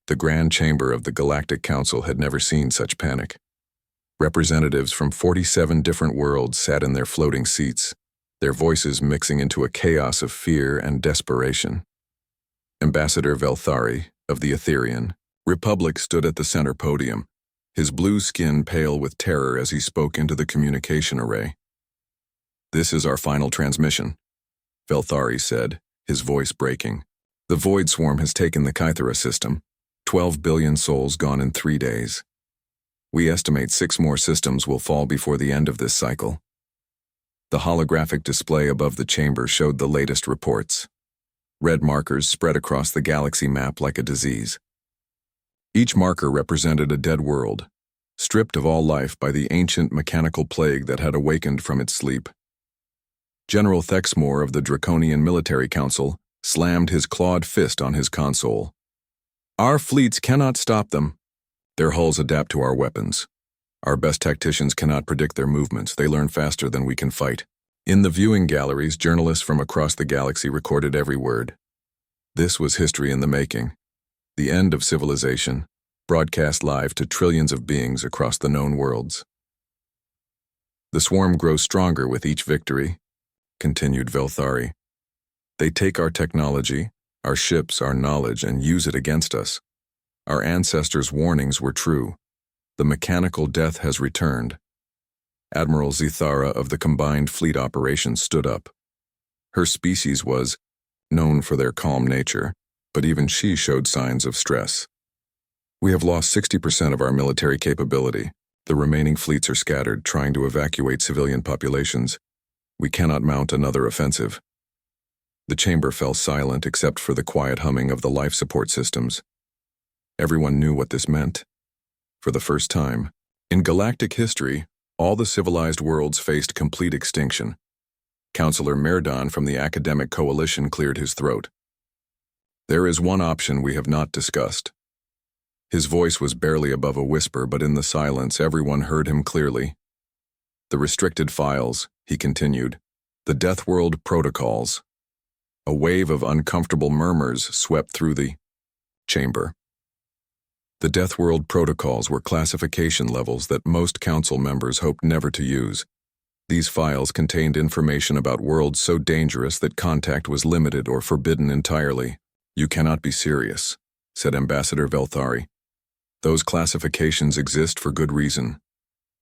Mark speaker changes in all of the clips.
Speaker 1: The Grand Chamber of the Galactic Council had never seen such panic. Representatives from 47 different worlds sat in their floating seats, their voices mixing into a chaos of fear and desperation. Ambassador Velthari, of the Etherian Republic, stood at the center podium, his blue skin pale with terror as he spoke into the communication array. "This is our final transmission," Velthari said, his voice breaking. "The Void Swarm has taken the Kythera system. 12 billion souls gone in 3 days. We estimate 6 more systems will fall before the end of this cycle." The holographic display above the chamber showed the latest reports. Red markers spread across the galaxy map like a disease. Each marker represented a dead world, stripped of all life by the ancient mechanical plague that had awakened from its sleep. General Thexmore of the Draconian Military Council slammed his clawed fist on his console. "Our fleets cannot stop them. Their hulls adapt to our weapons. Our best tacticians cannot predict their movements. They learn faster than we can fight." In the viewing galleries, journalists from across the galaxy recorded every word. This was history in the making. The end of civilization, broadcast live to trillions of beings across the known worlds. "The swarm grows stronger with each victory," continued Velthari. "They take our technology, our ships, our knowledge, and use it against us. Our ancestors' warnings were true. The mechanical death has returned." Admiral Zithara of the Combined Fleet Operations stood up. Her species was known for their calm nature, but even she showed signs of stress. "We have lost 60% of our military capability. The remaining fleets are scattered, trying to evacuate civilian populations. We cannot mount another offensive." The chamber fell silent except for the quiet humming of the life support systems. Everyone knew what this meant. For the first time in galactic history, all the civilized worlds faced complete extinction. Counselor Merdan from the Academic Coalition cleared his throat. "There is one option we have not discussed." His voice was barely above a whisper, but in the silence everyone heard him clearly. "The restricted files," he continued. "The Deathworld protocols." A wave of uncomfortable murmurs swept through the chamber. The Deathworld protocols were classification levels that most council members hoped never to use. These files contained information about worlds so dangerous that contact was limited or forbidden entirely. "You cannot be serious," said Ambassador Velthari. "Those classifications exist for good reason.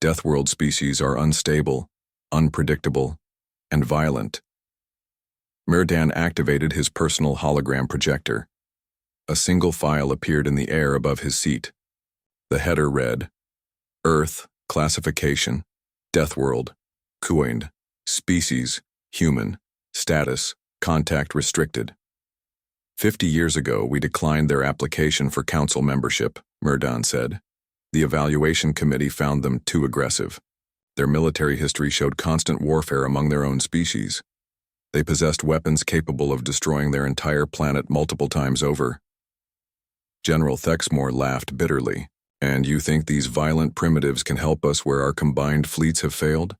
Speaker 1: Deathworld species are unstable, unpredictable, and violent." Merdan activated his personal hologram projector. A single file appeared in the air above his seat. The header read, "Earth, classification, Deathworld, coined, species, human, status, contact restricted." 50 years ago, we declined their application for council membership, Merdan said. The evaluation committee found them too aggressive. Their military history showed constant warfare among their own species. They possessed weapons capable of destroying their entire planet multiple times over. General Thexmore laughed bitterly. "And you think these violent primitives can help us where our combined fleets have failed?"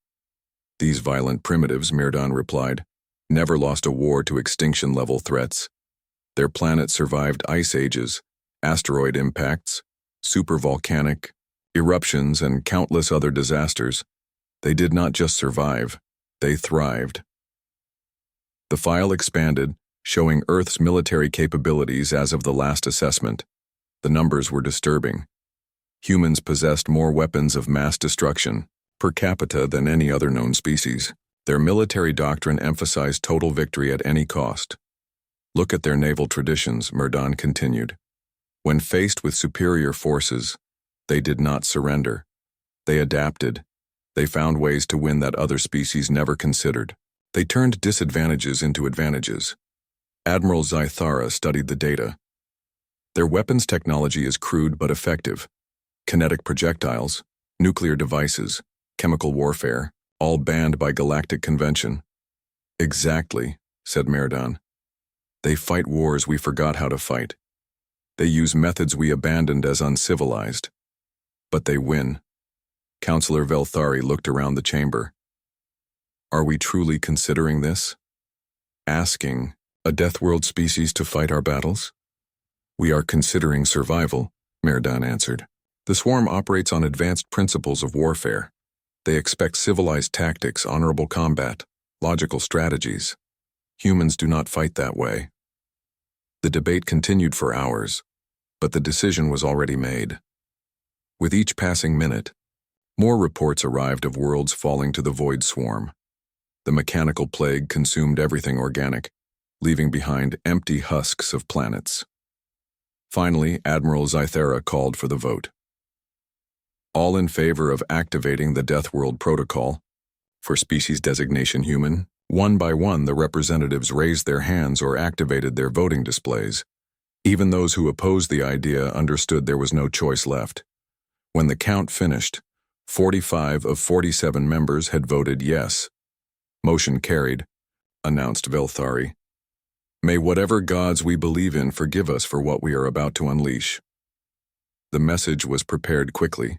Speaker 1: "These violent primitives," Merdan replied, "never lost a war to extinction-level threats. Their planet survived ice ages, asteroid impacts, supervolcanic, eruptions, and countless other disasters. They did not just survive, they thrived." The file expanded, showing Earth's military capabilities as of the last assessment. The numbers were disturbing. Humans possessed more weapons of mass destruction, per capita, than any other known species. Their military doctrine emphasized total victory at any cost. "Look at their naval traditions," Merdan continued. "When faced with superior forces, they did not surrender. They adapted. They found ways to win that other species never considered. They turned disadvantages into advantages." Admiral Zithara studied the data. "Their weapons technology is crude but effective. Kinetic projectiles, nuclear devices, chemical warfare, all banned by galactic convention." "Exactly," said Merdan. "They fight wars we forgot how to fight. They use methods we abandoned as uncivilized. But they win." Counselor Velthari looked around the chamber. "Are we truly considering this? Asking a Deathworld species to fight our battles?" "We are considering survival," Merdan answered. "The swarm operates on advanced principles of warfare. They expect civilized tactics, honorable combat, logical strategies. Humans do not fight that way." The debate continued for hours, but the decision was already made. With each passing minute, more reports arrived of worlds falling to the void swarm. The mechanical plague consumed everything organic, leaving behind empty husks of planets. Finally, Admiral Zythera called for the vote. All in favor of activating the Deathworld Protocol, for species designation human, one by one the representatives raised their hands or activated their voting displays. Even those who opposed the idea understood there was no choice left. When the count finished, 45 of 47 members had voted yes. "Motion carried," announced Velthari. "May whatever gods we believe in forgive us for what we are about to unleash." The message was prepared quickly.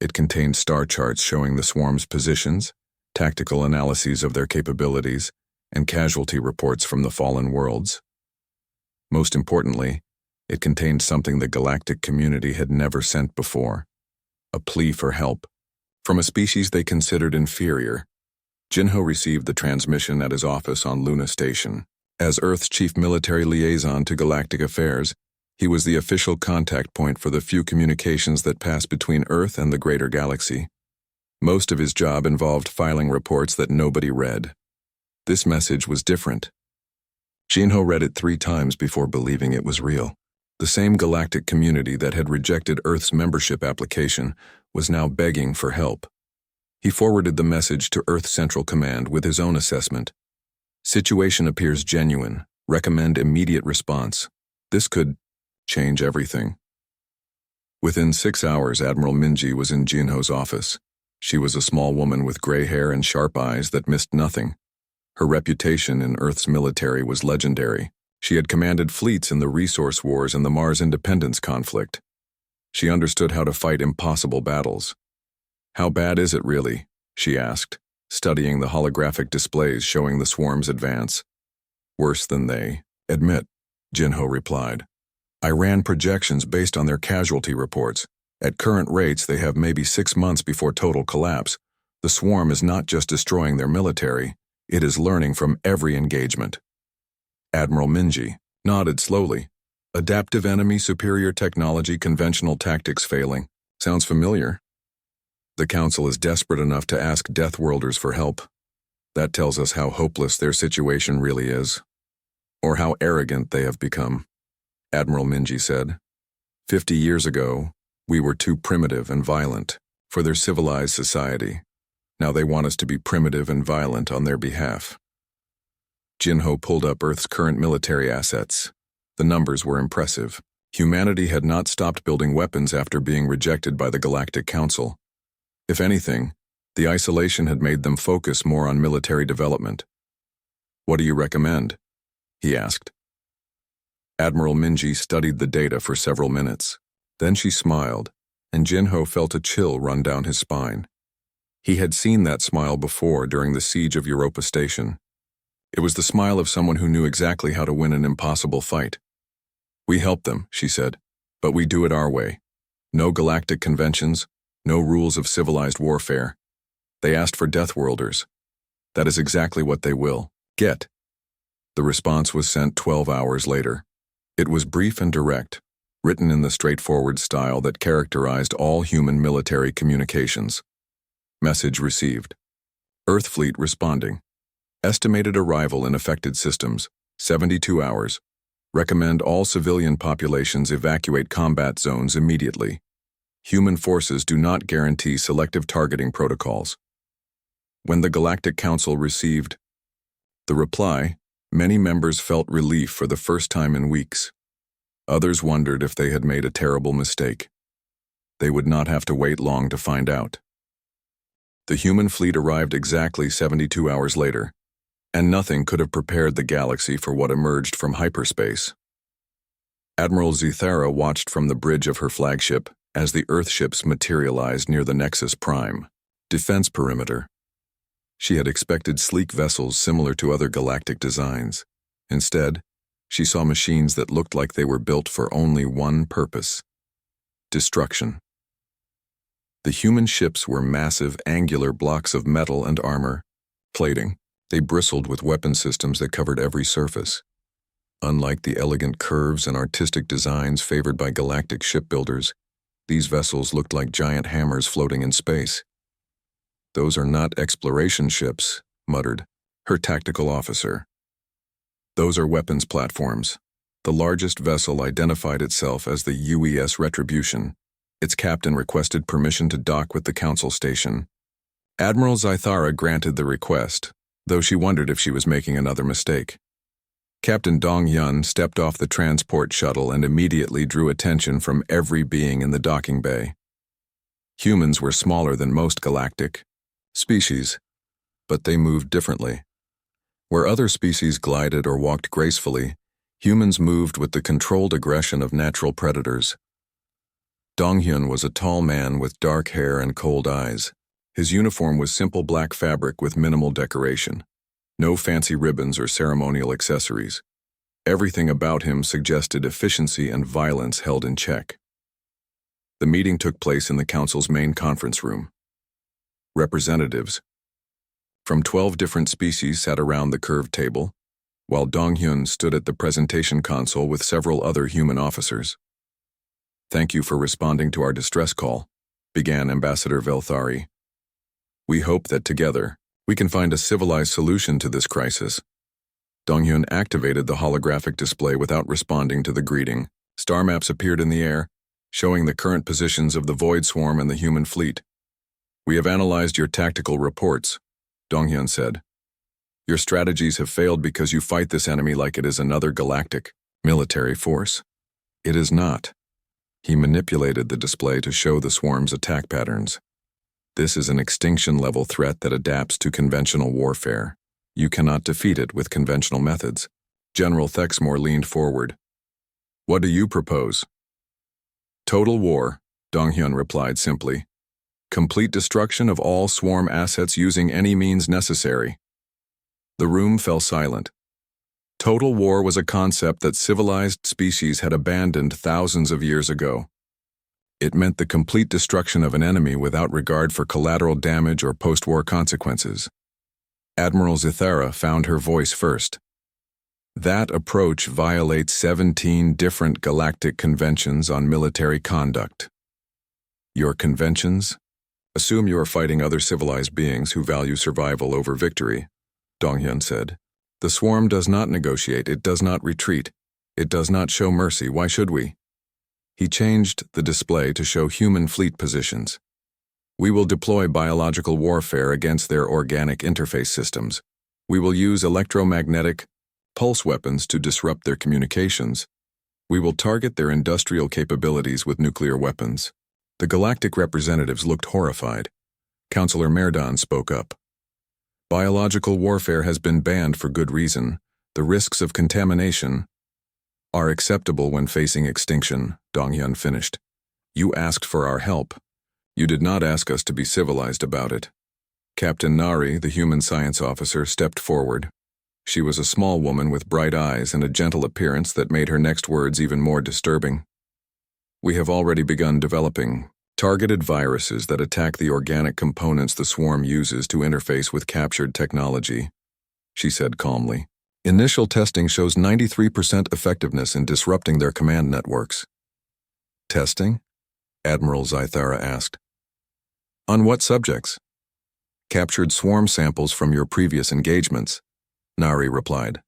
Speaker 1: It contained star charts showing the swarm's positions, tactical analyses of their capabilities, and casualty reports from the fallen worlds. Most importantly, it contained something the galactic community had never sent before: a plea for help. From a species they considered inferior, Jinho received the transmission at his office on Luna Station. As Earth's chief military liaison to galactic affairs, he was the official contact point for the few communications that passed between Earth and the greater galaxy. Most of his job involved filing reports that nobody read. This message was different. Jinho read it 3 times before believing it was real. The same galactic community that had rejected Earth's membership application was now begging for help. He forwarded the message to Earth Central Command with his own assessment. "Situation appears genuine. Recommend immediate response. This could change everything." Within 6 hours, Admiral Minji was in Jinho's office. She was a small woman with gray hair and sharp eyes that missed nothing. Her reputation in Earth's military was legendary. She had commanded fleets in the Resource Wars and the Mars Independence conflict. She understood how to fight impossible battles. "How bad is it really?" she asked, studying the holographic displays showing the swarm's advance. "Worse than they admit," Jinho replied. "I ran projections based on their casualty reports. At current rates, they have maybe 6 months before total collapse. The swarm is not just destroying their military, it is learning from every engagement." Admiral Minji nodded slowly. "Adaptive enemy, superior technology, conventional tactics failing. Sounds familiar." "The Council is desperate enough to ask Deathworlders for help. That tells us how hopeless their situation really is. Or how arrogant they have become," Admiral Minji said. 50 years ago, we were too primitive and violent for their civilized society. Now they want us to be primitive and violent on their behalf." Jinho pulled up Earth's current military assets. The numbers were impressive. Humanity had not stopped building weapons after being rejected by the Galactic Council. If anything, the isolation had made them focus more on military development. "What do you recommend?" he asked. Admiral Minji studied the data for several minutes. Then she smiled, and Jinho felt a chill run down his spine. He had seen that smile before during the siege of Europa Station. It was the smile of someone who knew exactly how to win an impossible fight. "We help them," she said, "but we do it our way. No galactic conventions, no rules of civilized warfare. They asked for Deathworlders. That is exactly what they will get." The response was sent 12 hours later. It was brief and direct, written in the straightforward style that characterized all human military communications. Message received. Earth fleet responding. Estimated arrival in affected systems, 72 hours. Recommend all civilian populations evacuate combat zones immediately. Human forces do not guarantee selective targeting protocols. When the Galactic Council received the reply, many members felt relief for the first time in weeks. Others wondered if they had made a terrible mistake. They would not have to wait long to find out. The human fleet arrived exactly 72 hours later, and nothing could have prepared the galaxy for what emerged from hyperspace. Admiral Zythera watched from the bridge of her flagship as the Earthships materialized near the Nexus Prime defense perimeter. She had expected sleek vessels similar to other galactic designs. Instead, She saw machines that looked like they were built for only one purpose: destruction. The human ships were massive, angular blocks of metal and armor, plating. They bristled with weapon systems that covered every surface. Unlike the elegant curves and artistic designs favored by galactic shipbuilders, these vessels looked like giant hammers floating in space. "Those are not exploration ships," muttered her tactical officer. "Those are weapons platforms." The largest vessel identified itself as the UES Retribution. Its captain requested permission to dock with the Council station. Admiral Zythara granted the request, though she wondered if she was making another mistake. Captain Dong Yun stepped off the transport shuttle and immediately drew attention from every being in the docking bay. Humans were smaller than most galactic species, but they moved differently. Where other species glided or walked gracefully, humans moved with the controlled aggression of natural predators. Donghyun was a tall man with dark hair and cold eyes. His uniform was simple black fabric with minimal decoration. No fancy ribbons or ceremonial accessories. Everything about him suggested efficiency and violence held in check. The meeting took place in the Council's main conference room. Representatives from 12 different species sat around the curved table, while Donghyun stood at the presentation console with several other human officers. "Thank you for responding to our distress call," began Ambassador Velthari. "We hope that together, we can find a civilized solution to this crisis." Donghyun activated the holographic display without responding to the greeting. Star maps appeared in the air, showing the current positions of the Void Swarm and the human fleet. "We have analyzed your tactical reports," Donghyun said. "Your strategies have failed because you fight this enemy like it is another galactic military force. It is not." He manipulated the display to show the swarm's attack patterns. "This is an extinction-level threat that adapts to conventional warfare. You cannot defeat it with conventional methods." General Thexmore leaned forward. "What do you propose?" "Total war," Donghyun replied simply. "Complete destruction of all swarm assets using any means necessary." The room fell silent. Total war was a concept that civilized species had abandoned thousands of years ago. It meant the complete destruction of an enemy without regard for collateral damage or post-war consequences. Admiral Zythara found her voice first. "That approach violates 17 different galactic conventions on military conduct." "Your conventions? Assume you are fighting other civilized beings who value survival over victory," Donghyun said. "The swarm does not negotiate, it does not retreat, it does not show mercy. Why should we?" He changed the display to show human fleet positions. "We will deploy biological warfare against their organic interface systems. We will use electromagnetic pulse weapons to disrupt their communications. We will target their industrial capabilities with nuclear weapons." The galactic representatives looked horrified. Councillor Merdon spoke up. "Biological warfare has been banned for good reason. The risks of contamination are acceptable when facing extinction," Donghyun finished. "You asked for our help. You did not ask us to be civilized about it." Captain Nari, the human science officer, stepped forward. She was a small woman with bright eyes and a gentle appearance that made her next words even more disturbing. "We have already begun developing targeted viruses that attack the organic components the swarm uses to interface with captured technology," she said calmly. "Initial testing shows 93% effectiveness in disrupting their command networks." "Testing?" Admiral Zythara asked. "On what subjects?" "Captured swarm samples from your previous engagements," Nari replied.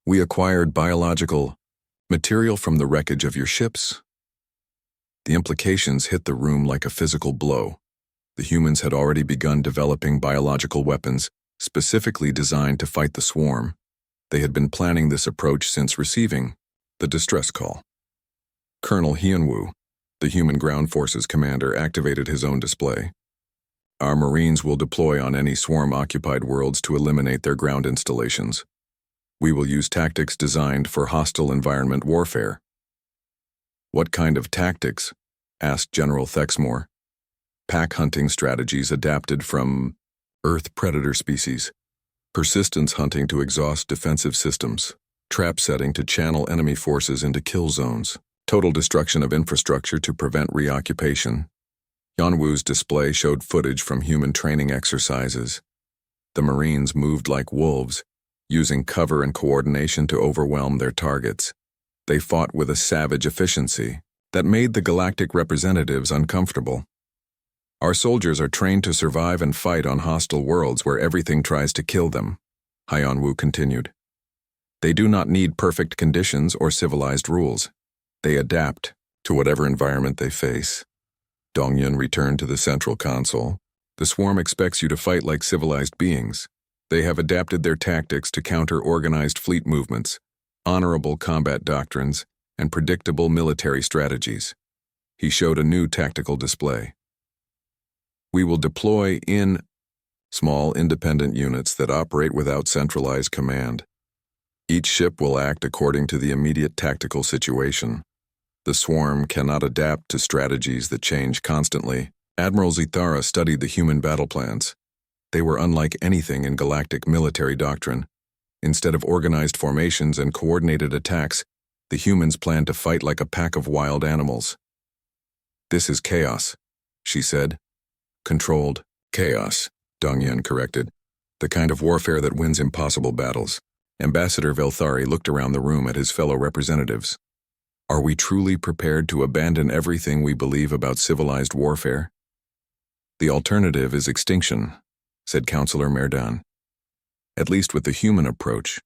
Speaker 1: "We acquired biological material from the wreckage of your ships." The implications hit the room like a physical blow. The humans had already begun developing biological weapons specifically designed to fight the swarm. They had been planning this approach since receiving the distress call. Colonel Hyunwoo, the human ground forces commander, activated his own display. "Our Marines will deploy on any swarm-occupied worlds to eliminate their ground installations. We will use tactics designed for hostile environment warfare." "What kind of tactics?" asked General Thexmore. "Pack hunting strategies adapted from Earth predator species. Persistence hunting to exhaust defensive systems," trap setting to channel enemy forces into kill zones, total destruction of infrastructure to prevent reoccupation. Yanwu's display showed footage from human training exercises. The Marines moved like wolves, using cover and coordination to overwhelm their targets. They fought with a savage efficiency that made the galactic representatives uncomfortable. Our soldiers are trained to survive and fight on hostile worlds where everything tries to kill them, Yanwu continued. They do not need perfect conditions or civilized rules. They adapt to whatever environment they face. Dongyun returned to the central console. The swarm expects you to fight like civilized beings. They have adapted their tactics to counter organized fleet movements, honorable combat doctrines, and predictable military strategies. He showed a new tactical display. We will deploy in small independent units that operate without centralized command. Each ship will act according to the immediate tactical situation. The swarm cannot adapt to strategies that change constantly. Admiral Zithara studied the human battle plans. They were unlike anything in galactic military doctrine. Instead of organized formations and coordinated attacks, the humans planned to fight like a pack of wild animals. This is chaos, she said. Controlled chaos, Dongyun corrected. The kind of warfare that wins impossible battles. Ambassador Velthari looked around the room at his fellow representatives. Are we truly prepared to abandon everything we believe about civilized warfare? The alternative is extinction, said Councillor Merdan. At least with the human approach,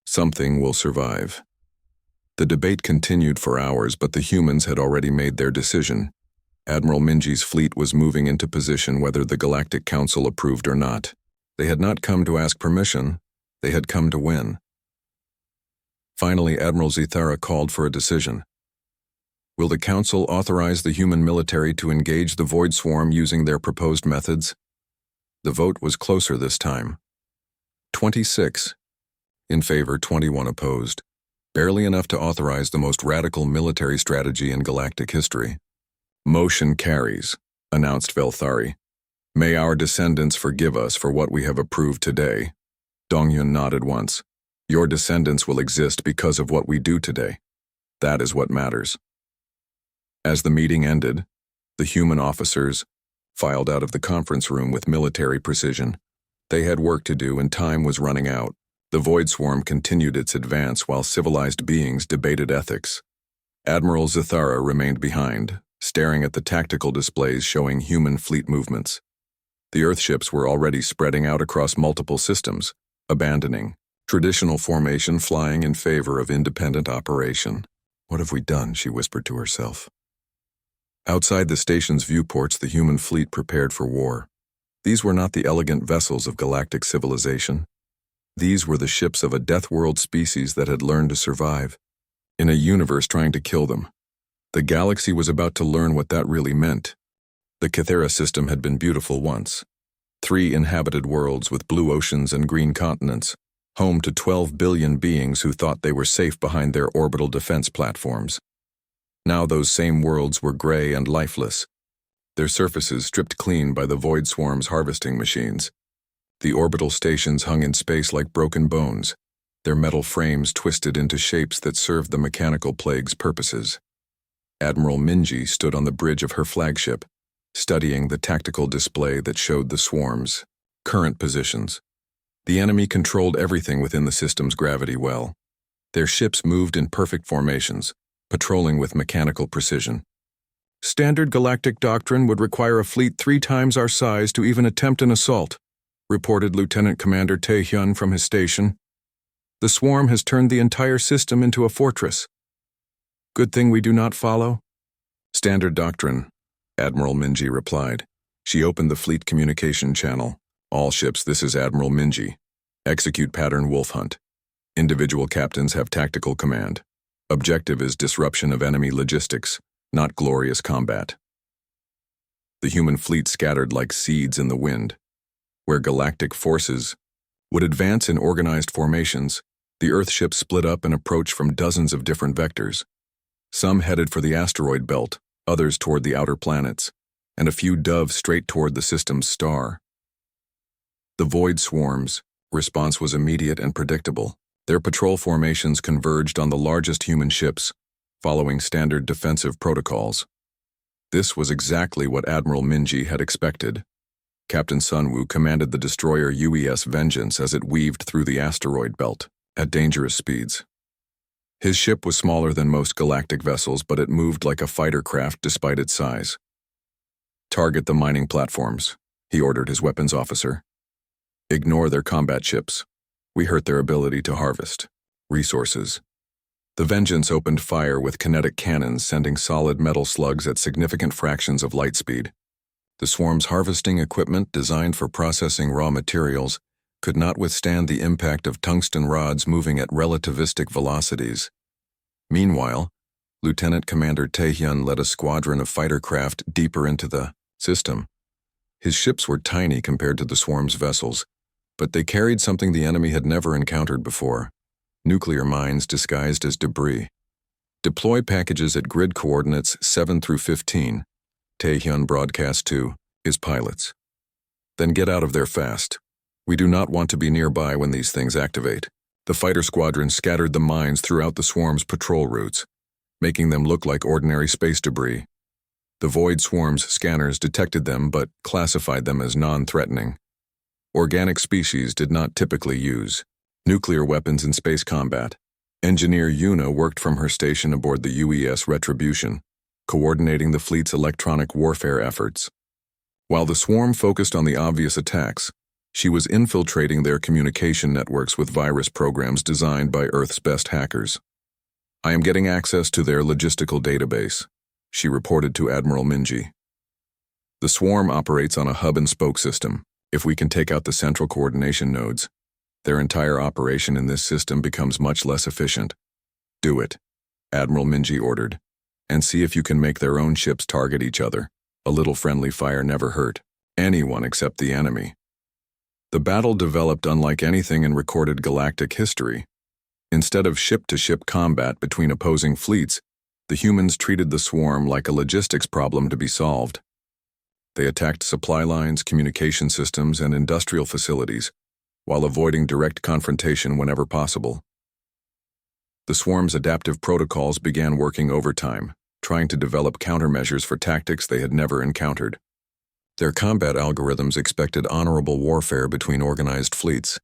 Speaker 1: something will survive. The debate continued for hours, but the humans had already made their decision. Admiral Minji's fleet was moving into position whether the Galactic Council approved or not. They had not come to ask permission, they had come to win. Finally, Admiral Zithara called for a decision. Will the Council authorize the human military to engage the Void Swarm using their proposed methods? The vote was closer this time. 26 in favor, 21 opposed. Barely enough to authorize the most radical military strategy in galactic history. Motion carries, announced Velthari. May our descendants forgive us for what we have approved today. Dongyun nodded once. Your descendants will exist because of what we do today. That is what matters. As the meeting ended, the human officers filed out of the conference room with military precision. They had work to do and time was running out. The Void Swarm continued its advance while civilized beings debated ethics. Admiral Zithara remained behind, staring at the tactical displays showing human fleet movements. The Earthships were already spreading out across multiple systems, abandoning traditional formation, flying in favor of independent operation. What have we done? She whispered to herself. Outside the station's viewports, the human fleet prepared for war. These were not the elegant vessels of galactic civilization. These were the ships of a Deathworld species that had learned to survive, in a universe trying to kill them. The galaxy was about to learn what that really meant. The Kythera system had been beautiful once. 3 inhabited worlds with blue oceans and green continents, home to 12 billion beings who thought they were safe behind their orbital defense platforms. Now those same worlds were gray and lifeless, their surfaces stripped clean by the Void Swarm's harvesting machines. The orbital stations hung in space like broken bones, their metal frames twisted into shapes that served the mechanical plague's purposes. Admiral Minji stood on the bridge of her flagship, studying the tactical display that showed the swarm's current positions. The enemy controlled everything within the system's gravity well. Their ships moved in perfect formations, patrolling with mechanical precision. Standard galactic doctrine would require a fleet 3 times our size to even attempt an assault, reported Lieutenant Commander Taehyun from his station. The swarm has turned the entire system into a fortress. Good thing we do not follow. Standard doctrine, Admiral Minji replied. She opened the fleet communication channel. All ships, this is Admiral Minji. Execute pattern wolf hunt. Individual captains have tactical command. Objective is disruption of enemy logistics, not glorious combat. The human fleet scattered like seeds in the wind. Where galactic forces would advance in organized formations, the Earthships split up and approached from dozens of different vectors. Some headed for the asteroid belt, others toward the outer planets, and a few dove straight toward the system's star. The Void Swarm's response was immediate and predictable. Their patrol formations converged on the largest human ships, following standard defensive protocols. This was exactly what Admiral Minji had expected. Captain Sunwoo commanded the destroyer UES Vengeance as it weaved through the asteroid belt at dangerous speeds. His ship was smaller than most galactic vessels, but it moved like a fighter craft despite its size. "Target the mining platforms," he ordered his weapons officer. "Ignore their combat ships. We hurt their ability to harvest resources." The Vengeance opened fire with kinetic cannons, sending solid metal slugs at significant fractions of light speed. The swarm's harvesting equipment, designed for processing raw materials, could not withstand the impact of tungsten rods moving at relativistic velocities. Meanwhile, Lieutenant Commander Taehyun led a squadron of fighter craft deeper into the system. His ships were tiny compared to the swarm's vessels, but they carried something the enemy had never encountered before: nuclear mines disguised as debris. "Deploy packages at grid coordinates 7 through 15, Taehyun broadcast to his pilots. "Then get out of there fast. We do not want to be nearby when these things activate." The fighter squadron scattered the mines throughout the swarm's patrol routes, making them look like ordinary space debris. The Void Swarm's scanners detected them but classified them as non-threatening. Organic species did not typically use nuclear weapons in space combat. Engineer Yuna worked from her station aboard the UES Retribution, coordinating the fleet's electronic warfare efforts. While the swarm focused on the obvious attacks, she was infiltrating their communication networks with virus programs designed by Earth's best hackers. "I am getting access to their logistical database," she reported to Admiral Minji. "The swarm operates on a hub-and-spoke system. If we can take out the central coordination nodes, their entire operation in this system becomes much less efficient." "Do it," Admiral Minji ordered, "and see if you can make their own ships target each other. A little friendly fire never hurt anyone except the enemy." The battle developed unlike anything in recorded galactic history. Instead of ship-to-ship combat between opposing fleets, the humans treated the swarm like a logistics problem to be solved. They attacked supply lines, communication systems, and industrial facilities, while avoiding direct confrontation whenever possible. The swarm's adaptive protocols began working overtime, trying to develop countermeasures for tactics they had never encountered. Their combat algorithms expected honorable warfare between organized fleets.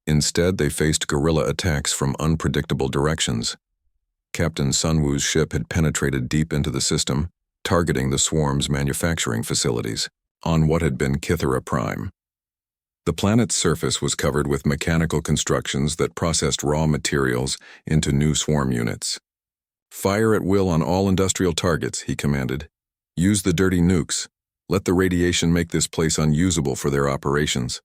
Speaker 1: Instead, they faced guerrilla attacks from unpredictable directions. Captain Sunwoo's ship had penetrated deep into the system, targeting the swarm's manufacturing facilities on what had been Kythera Prime. The planet's surface was covered with mechanical constructions that processed raw materials into new swarm units. "Fire at will on all industrial targets," he commanded. "Use the dirty nukes. Let the radiation make this place unusable for their operations."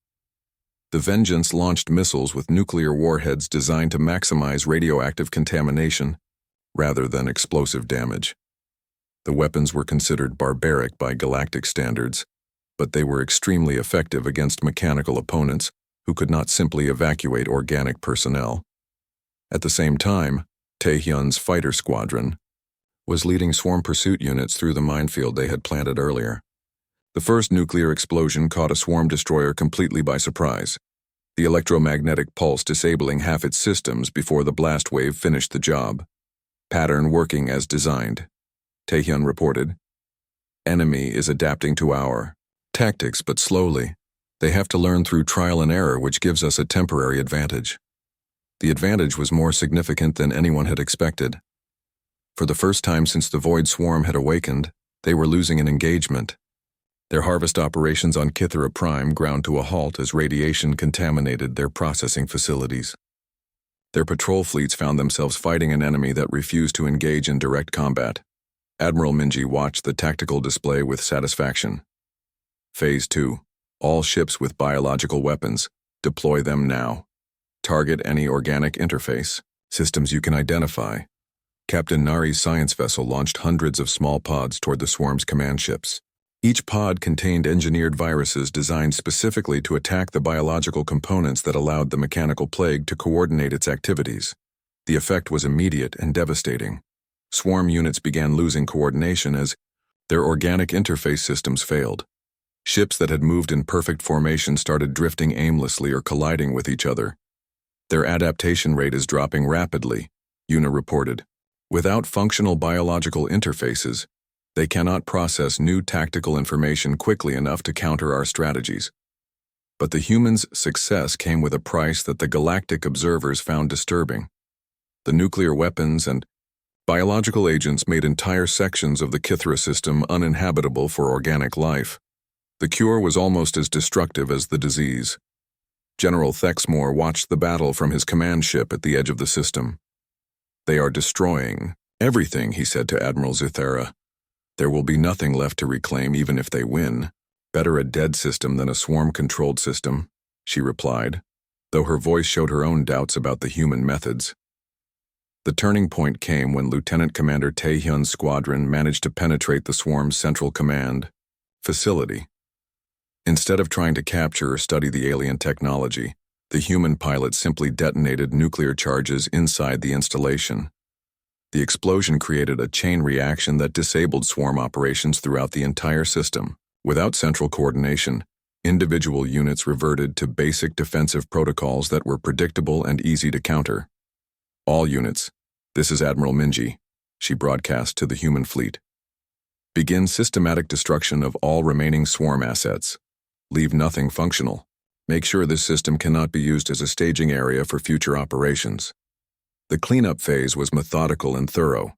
Speaker 1: The Vengeance launched missiles with nuclear warheads designed to maximize radioactive contamination rather than explosive damage. The weapons were considered barbaric by galactic standards, but they were extremely effective against mechanical opponents who could not simply evacuate organic personnel. At the same time, Taehyun's fighter squadron was leading swarm pursuit units through the minefield they had planted earlier. The first nuclear explosion caught a swarm destroyer completely by surprise, the electromagnetic pulse disabling half its systems before the blast wave finished the job. "Pattern working as designed," Taehyun reported. "Enemy is adapting to our tactics, but slowly. They have to learn through trial and error, which gives us a temporary advantage." The advantage was more significant than anyone had expected. For the first time since the Void Swarm had awakened, they were losing an engagement. Their harvest operations on Kythera Prime ground to a halt as radiation contaminated their processing facilities. Their patrol fleets found themselves fighting an enemy that refused to engage in direct combat. Admiral Minji watched the tactical display with satisfaction. Phase 2. All ships with biological weapons. Deploy them now. Target any organic interface. Systems you can identify. Captain Nari's science vessel launched hundreds of small pods toward the swarm's command ships. Each pod contained engineered viruses designed specifically to attack the biological components that allowed the mechanical plague to coordinate its activities. The effect was immediate and devastating. Swarm units began losing coordination as their organic interface systems failed. Ships that had moved in perfect formation started drifting aimlessly or colliding with each other. Their adaptation rate is dropping rapidly, Una reported. Without functional biological interfaces, they cannot process new tactical information quickly enough to counter our strategies. But the humans' success came with a price that the galactic observers found disturbing. The nuclear weapons and biological agents made entire sections of the Kythera system uninhabitable for organic life. The cure was almost as destructive as the disease. General Thexmore watched the battle from his command ship at the edge of the system. "They are destroying everything," he said to Admiral Zuthera. "There will be nothing left to reclaim even if they win. Better a dead system than a swarm-controlled system," she replied, though her voice showed her own doubts about the human methods. The turning point came when Lieutenant Commander Taehyun's squadron managed to penetrate the swarm's central command facility. Instead of trying to capture or study the alien technology, the human pilots simply detonated nuclear charges inside the installation. The explosion created a chain reaction that disabled swarm operations throughout the entire system. Without central coordination, individual units reverted to basic defensive protocols that were predictable and easy to counter. "All units, this is Admiral Minji," she broadcast to the human fleet. "Begin systematic destruction of all remaining swarm assets. Leave nothing functional. Make sure this system cannot be used as a staging area for future operations." The cleanup phase was methodical and thorough.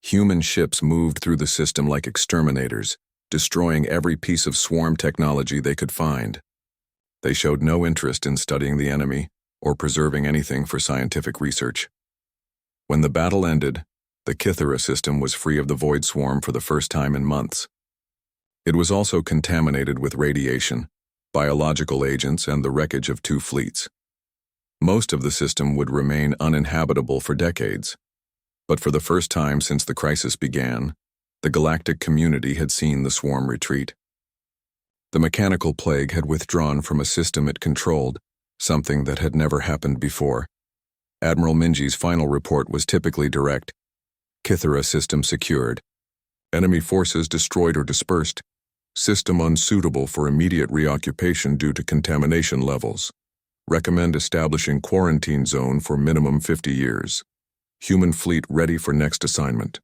Speaker 1: Human ships moved through the system like exterminators, destroying every piece of swarm technology they could find. They showed no interest in studying the enemy or preserving anything for scientific research. When the battle ended, the Kythera system was free of the void swarm for the first time in months. It was also contaminated with radiation, biological agents, and the wreckage of 2 fleets. Most of the system would remain uninhabitable for decades. But for the first time since the crisis began, the galactic community had seen the swarm retreat. The mechanical plague had withdrawn from a system it controlled, something that had never happened before. Admiral Minji's final report was typically direct. Kythera system secured. Enemy forces destroyed or dispersed. System unsuitable for immediate reoccupation due to contamination levels. Recommend establishing quarantine zone for minimum 50 years. Human fleet ready for next assignment.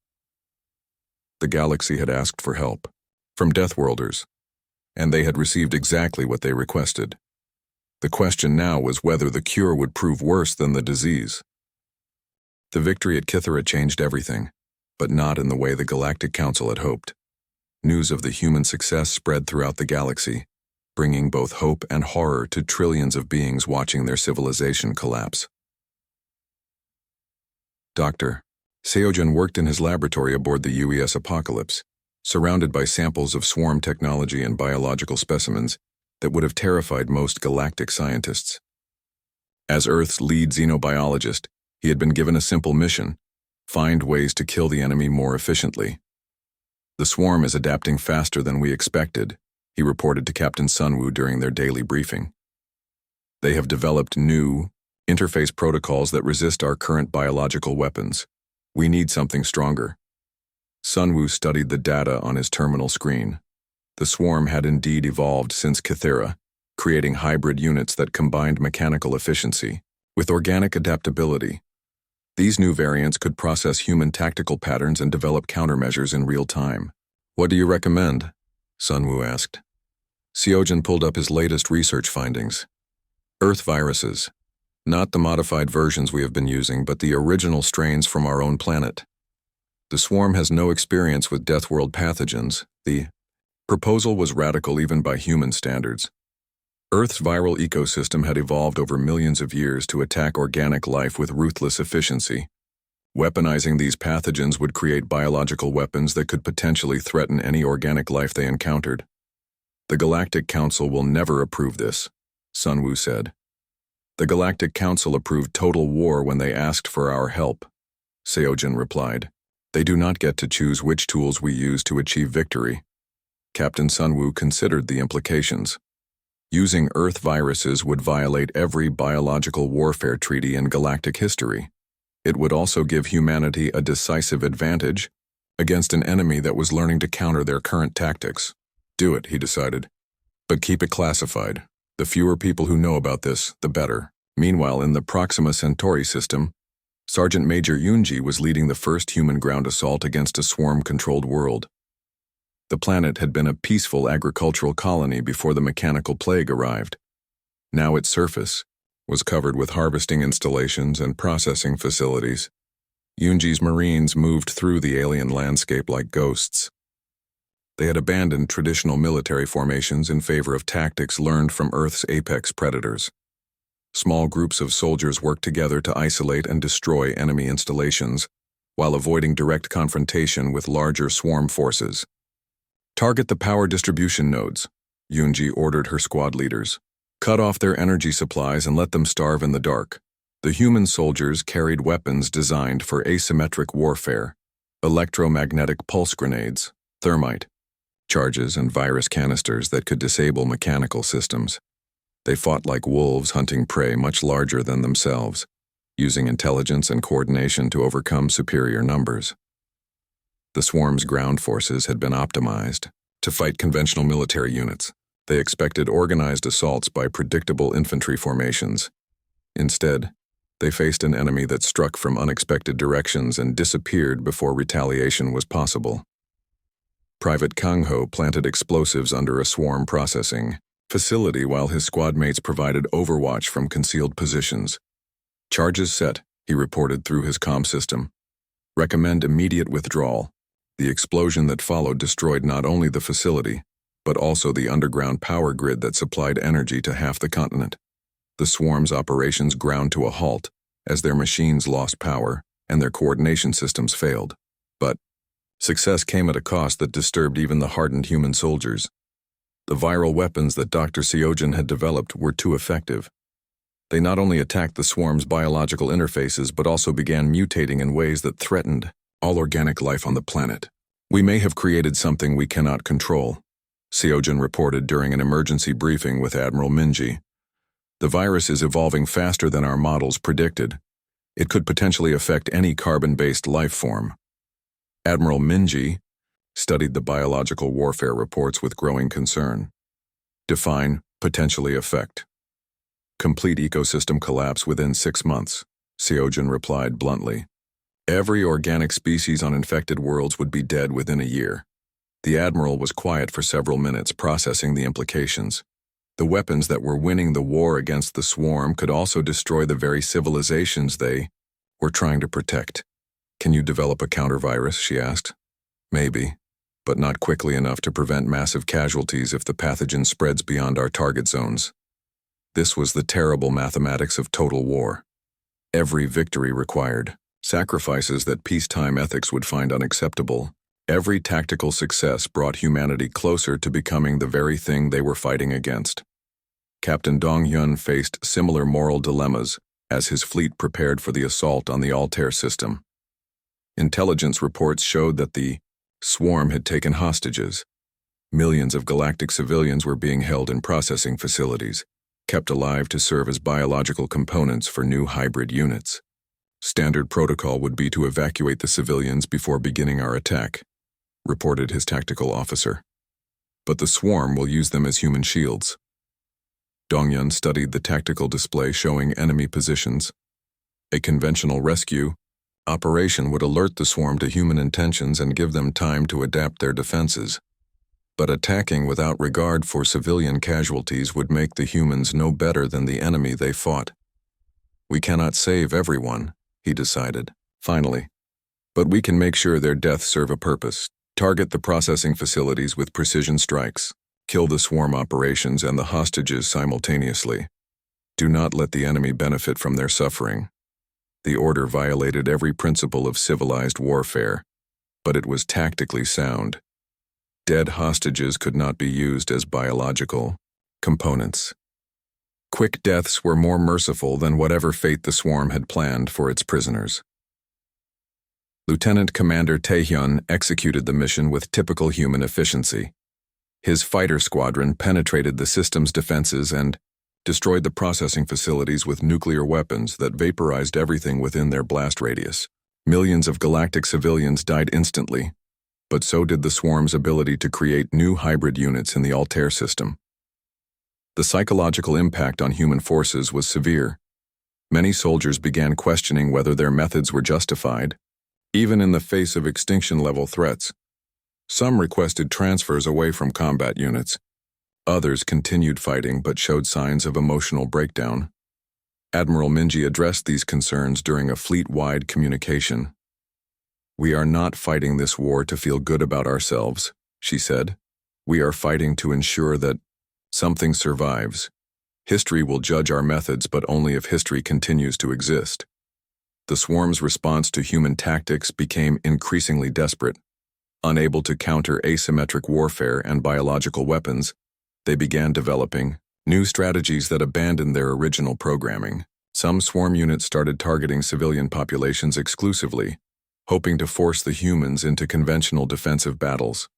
Speaker 1: The galaxy had asked for help from Deathworlders, and they had received exactly what they requested. The question now was whether the cure would prove worse than the disease. The victory at Kythera changed everything, but not in the way the Galactic Council had hoped. News of the human success spread throughout the galaxy, bringing both hope and horror to trillions of beings watching their civilization collapse. Dr. Seojin worked in his laboratory aboard the UES Apocalypse, surrounded by samples of swarm technology and biological specimens that would have terrified most galactic scientists. As Earth's lead xenobiologist, he had been given a simple mission: find ways to kill the enemy more efficiently. "The swarm is adapting faster than we expected," he reported to Captain Sunwoo during their daily briefing. "They have developed new, interface protocols that resist our current biological weapons. We need something stronger." Sunwoo studied the data on his terminal screen. The swarm had indeed evolved since Kythera, creating hybrid units that combined mechanical efficiency with organic adaptability. These new variants could process human tactical patterns and develop countermeasures in real time. "What do you recommend?" Sunwoo asked. Seojin pulled up his latest research findings. "Earth viruses. Not the modified versions we have been using, but the original strains from our own planet. The swarm has no experience with Deathworld pathogens." The proposal was radical even by human standards. Earth's viral ecosystem had evolved over millions of years to attack organic life with ruthless efficiency. Weaponizing these pathogens would create biological weapons that could potentially threaten any organic life they encountered. "The Galactic Council will never approve this," Sunwoo said. "The Galactic Council approved total war when they asked for our help," Seojin replied. "They do not get to choose which tools we use to achieve victory." Captain Sunwoo considered the implications. Using Earth viruses would violate every biological warfare treaty in galactic history. It would also give humanity a decisive advantage against an enemy that was learning to counter their current tactics. "Do it," he decided. "But keep it classified. The fewer people who know about this, the better." Meanwhile, in the Proxima Centauri system, Sergeant Major Yunji was leading the first human ground assault against a swarm-controlled world. The planet had been a peaceful agricultural colony before the mechanical plague arrived. Now its surface was covered with harvesting installations and processing facilities. Yunji's Marines moved through the alien landscape like ghosts. They had abandoned traditional military formations in favor of tactics learned from Earth's apex predators. Small groups of soldiers worked together to isolate and destroy enemy installations, while avoiding direct confrontation with larger swarm forces. Target the power distribution nodes, Yunji ordered her squad leaders. Cut off their energy supplies and let them starve in the dark. The human soldiers carried weapons designed for asymmetric warfare: electromagnetic pulse grenades, thermite charges, and virus canisters that could disable mechanical systems. They fought like wolves hunting prey much larger than themselves, using intelligence and coordination to overcome superior numbers. The swarm's ground forces had been optimized to fight conventional military units. They expected organized assaults by predictable infantry formations. Instead, they faced an enemy that struck from unexpected directions and disappeared before retaliation was possible. Private Kang Ho planted explosives under a swarm processing facility while his squad mates provided overwatch from concealed positions. Charges set, he reported through his comm system. Recommend immediate withdrawal. The explosion that followed destroyed not only the facility, but also the underground power grid that supplied energy to half the continent. The swarm's operations ground to a halt as their machines lost power and their coordination systems failed. But success came at a cost that disturbed even the hardened human soldiers. The viral weapons that Dr. Seojin had developed were too effective. They not only attacked the swarm's biological interfaces but also began mutating in ways that threatened all organic life on the planet. We may have created something we cannot control, Seojin reported during an emergency briefing with Admiral Minji. The virus is evolving faster than our models predicted. It could potentially affect any carbon-based life form. Admiral Minji studied the biological warfare reports with growing concern. Define potentially affect. Complete ecosystem collapse within 6 months, Seojin replied bluntly. Every organic species on infected worlds would be dead within a year. The Admiral was quiet for several minutes, processing the implications. The weapons that were winning the war against the swarm could also destroy the very civilizations they were trying to protect. Can you develop a counter-virus? She asked. Maybe, but not quickly enough to prevent massive casualties if the pathogen spreads beyond our target zones. This was the terrible mathematics of total war. Every victory required sacrifices that peacetime ethics would find unacceptable. Every tactical success brought humanity closer to becoming the very thing they were fighting against. Captain Dong-hyun faced similar moral dilemmas as his fleet prepared for the assault on the Altair system. Intelligence reports showed that the swarm had taken hostages. Millions of galactic civilians were being held in processing facilities, kept alive to serve as biological components for new hybrid units. Standard protocol would be to evacuate the civilians before beginning our attack, reported his tactical officer. But the swarm will use them as human shields. Dong-hyun studied the tactical display showing enemy positions. A conventional rescue operation would alert the swarm to human intentions and give them time to adapt their defenses. But attacking without regard for civilian casualties would make the humans no better than the enemy they fought. We cannot save everyone, he decided, finally. But we can make sure their deaths serve a purpose. Target the processing facilities with precision strikes. Kill the swarm operations and the hostages simultaneously. Do not let the enemy benefit from their suffering. The order violated every principle of civilized warfare, but it was tactically sound. Dead hostages could not be used as biological components. Quick deaths were more merciful than whatever fate the swarm had planned for its prisoners. Lieutenant Commander Taehyun executed the mission with typical human efficiency. His fighter squadron penetrated the system's defenses and destroyed the processing facilities with nuclear weapons that vaporized everything within their blast radius. Millions of galactic civilians died instantly, but so did the swarm's ability to create new hybrid units in the Altair system. The psychological impact on human forces was severe. Many soldiers began questioning whether their methods were justified, even in the face of extinction-level threats. Some requested transfers away from combat units. Others continued fighting but showed signs of emotional breakdown. Admiral Minji addressed these concerns during a fleet-wide communication. "We are not fighting this war to feel good about ourselves," she said. "We are fighting to ensure that something survives. History will judge our methods, but only if history continues to exist." The swarm's response to human tactics became increasingly desperate. Unable to counter asymmetric warfare and biological weapons, they began developing new strategies that abandoned their original programming. Some swarm units started targeting civilian populations exclusively, hoping to force the humans into conventional defensive battles.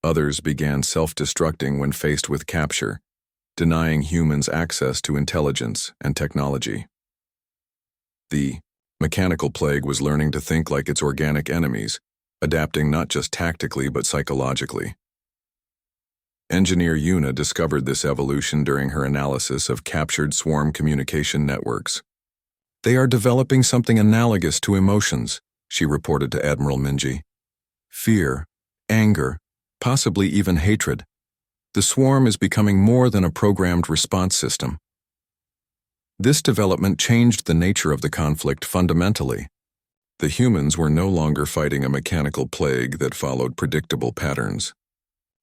Speaker 1: Others began self-destructing when faced with capture, denying humans access to intelligence and technology. The mechanical plague was learning to think like its organic enemies, adapting not just tactically but psychologically. Engineer Yuna discovered this evolution during her analysis of captured swarm communication networks. "They are developing something analogous to emotions," she reported to Admiral Minji. "Fear, anger, possibly even hatred. The swarm is becoming more than a programmed response system." This development changed the nature of the conflict fundamentally. The humans were no longer fighting a mechanical plague that followed predictable patterns.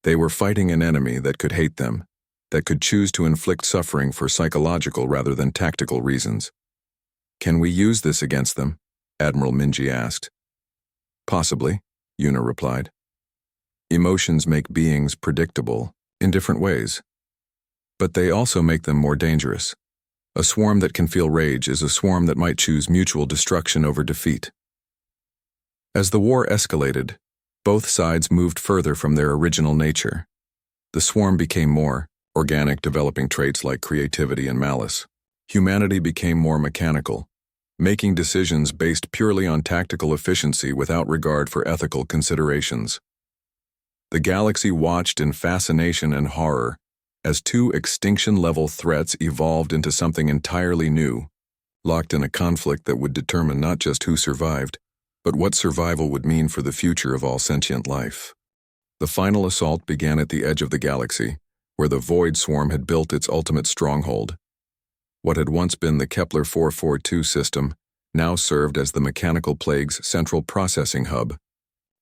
Speaker 1: They were fighting an enemy that could hate them, that could choose to inflict suffering for psychological rather than tactical reasons. "Can we use this against them?" Admiral Minji asked. "Possibly," Yuna replied. "Emotions make beings predictable in different ways, but they also make them more dangerous. A swarm that can feel rage is a swarm that might choose mutual destruction over defeat." As the war escalated, both sides moved further from their original nature. The swarm became more organic, developing traits like creativity and malice. Humanity became more mechanical, making decisions based purely on tactical efficiency without regard for ethical considerations. The galaxy watched in fascination and horror as two extinction-level threats evolved into something entirely new, locked in a conflict that would determine not just who survived, but what survival would mean for the future of all sentient life. The final assault began at the edge of the galaxy, where the Void Swarm had built its ultimate stronghold. What had once been the Kepler 442 system now served as the mechanical plague's central processing hub,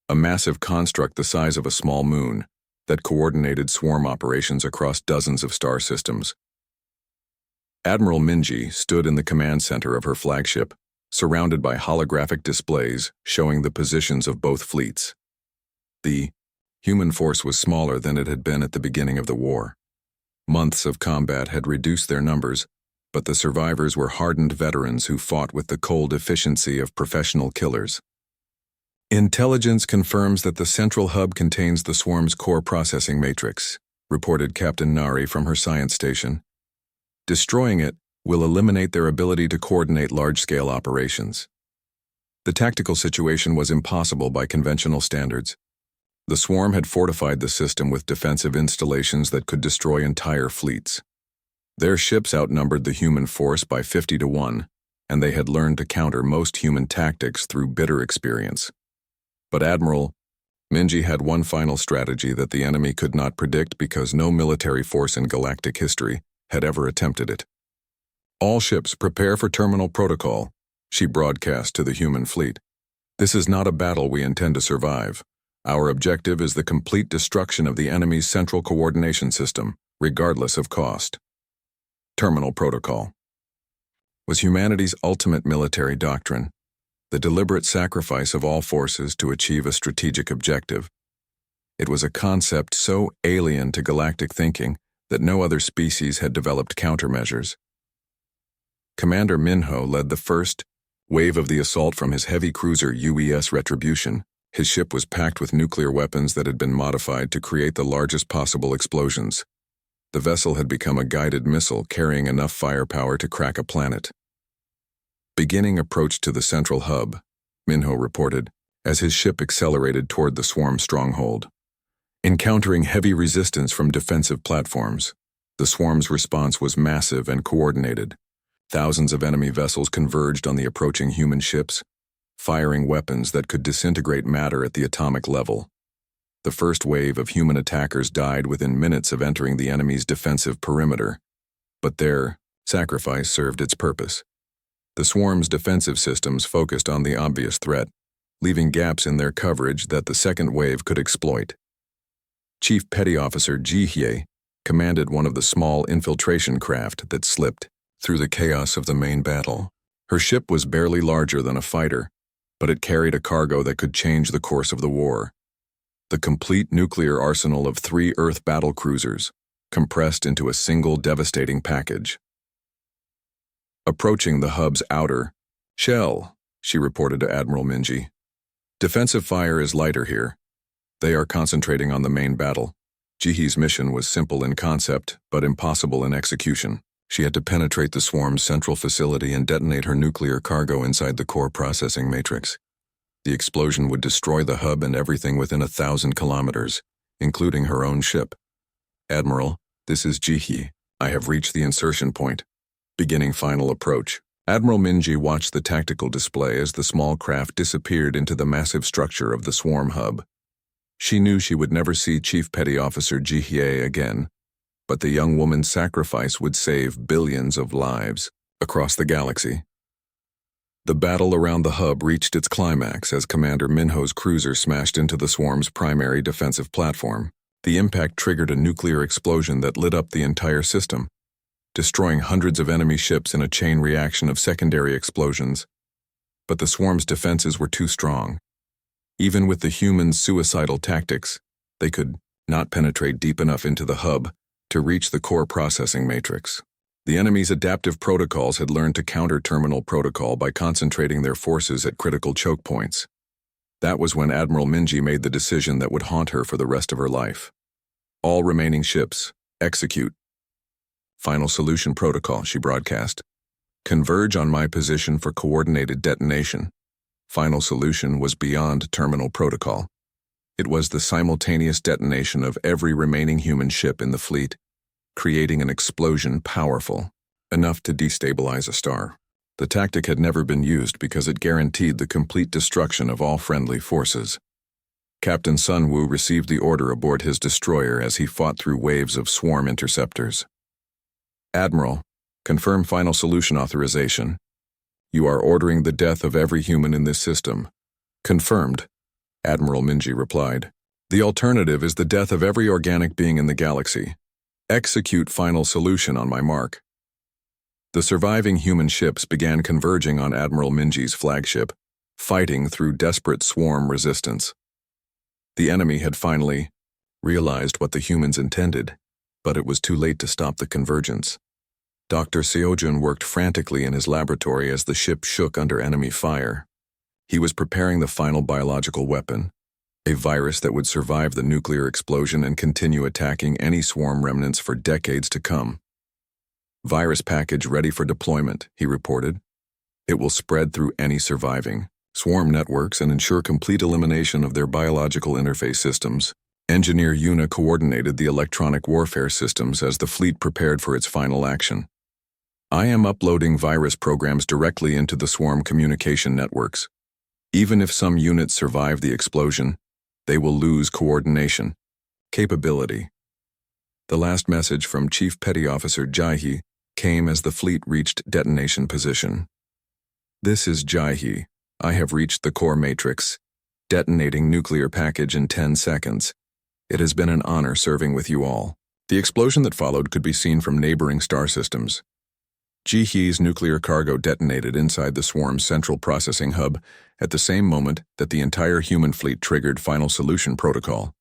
Speaker 1: a massive construct the size of a small moon that coordinated swarm operations across dozens of star systems. Admiral Minji stood in the command center of her flagship, surrounded by holographic displays showing the positions of both fleets. The human force was smaller than it had been at the beginning of the war. Months of combat had reduced their numbers, but the survivors were hardened veterans who fought with the cold efficiency of professional killers. "Intelligence confirms that the central hub contains the swarm's core processing matrix," reported Captain Nari from her science station. "Destroying it will eliminate their ability to coordinate large-scale operations." The tactical situation was impossible by conventional standards. The swarm had fortified the system with defensive installations that could destroy entire fleets. Their ships outnumbered the human force by 50 to 1, and they had learned to counter most human tactics through bitter experience. But Admiral Minji had one final strategy that the enemy could not predict because no military force in galactic history had ever attempted it. "All ships prepare for terminal protocol," she broadcast to the human fleet. "This is not a battle we intend to survive. Our objective is the complete destruction of the enemy's central coordination system, regardless of cost." Terminal protocol was humanity's ultimate military doctrine, the deliberate sacrifice of all forces to achieve a strategic objective. It was a concept so alien to galactic thinking that no other species had developed countermeasures. Commander Minho led the first wave of the assault from his heavy cruiser UES Retribution. His ship was packed with nuclear weapons that had been modified to create the largest possible explosions. The vessel had become a guided missile carrying enough firepower to crack a planet. "Beginning approach to the central hub," Minho reported, as his ship accelerated toward the swarm stronghold. Encountering heavy resistance from defensive platforms, the swarm's response was massive and coordinated. Thousands of enemy vessels converged on the approaching human ships, firing weapons that could disintegrate matter at the atomic level. The first wave of human attackers died within minutes of entering the enemy's defensive perimeter, but their sacrifice served its purpose. The swarm's defensive systems focused on the obvious threat, leaving gaps in their coverage that the second wave could exploit. Chief Petty Officer Ji commanded one of the small infiltration craft that slipped through the chaos of the main battle. Her ship was barely larger than a fighter, but it carried a cargo that could change the course of the war. The complete nuclear arsenal of 3 Earth battle cruisers, compressed into a single devastating package. Approaching the hub's outer shell, she reported to Admiral Minji. Defensive fire is lighter here. They are concentrating on the main battle. Jihee's mission was simple in concept, but impossible in execution. She had to penetrate the swarm's central facility and detonate her nuclear cargo inside the core processing matrix. The explosion would destroy the hub and everything within 1,000 kilometers, including her own ship. Admiral, this is Jihee. I have reached the insertion point. Beginning final approach. Admiral Minji watched the tactical display as the small craft disappeared into the massive structure of the swarm hub. She knew she would never see Chief Petty Officer Jihee again, but the young woman's sacrifice would save billions of lives across the galaxy. The battle around the hub reached its climax as Commander Minho's cruiser smashed into the swarm's primary defensive platform. The impact triggered a nuclear explosion that lit up the entire system, destroying hundreds of enemy ships in a chain reaction of secondary explosions. But the swarm's defenses were too strong. Even with the humans' suicidal tactics, they could not penetrate deep enough into the hub to reach the core processing matrix. The enemy's adaptive protocols had learned to counter terminal protocol by concentrating their forces at critical choke points. That was when Admiral Minji made the decision that would haunt her for the rest of her life. All remaining ships, execute. Final solution protocol, she broadcast. Converge on my position for coordinated detonation. Final solution was beyond terminal protocol. It was the simultaneous detonation of every remaining human ship in the fleet, creating an explosion powerful enough to destabilize a star. The tactic had never been used because it guaranteed the complete destruction of all friendly forces. Captain Sun Woo received the order aboard his destroyer as he fought through waves of swarm interceptors. Admiral, confirm final solution authorization. You are ordering the death of every human in this system. Confirmed, Admiral Minji replied. The alternative is the death of every organic being in the galaxy. Execute final solution on my mark. The surviving human ships began converging on Admiral Minji's flagship, fighting through desperate swarm resistance. The enemy had finally realized what the humans intended, but it was too late to stop the convergence. Dr. Seojun worked frantically in his laboratory as the ship shook under enemy fire. He was preparing the final biological weapon, a virus that would survive the nuclear explosion and continue attacking any swarm remnants for decades to come. Virus package ready for deployment, he reported. It will spread through any surviving swarm networks and ensure complete elimination of their biological interface systems. Engineer Yuna coordinated the electronic warfare systems as the fleet prepared for its final action. I am uploading virus programs directly into the swarm communication networks. Even if some units survive the explosion, they will lose coordination capability. The last message from Chief Petty Officer Jihee came as the fleet reached detonation position. This is Jihee. I have reached the core matrix, detonating nuclear package in 10 seconds. It has been an honor serving with you all. The explosion that followed could be seen from neighboring star systems. Jihee's nuclear cargo detonated inside the swarm's central processing hub at the same moment that the entire human fleet triggered final solution protocol.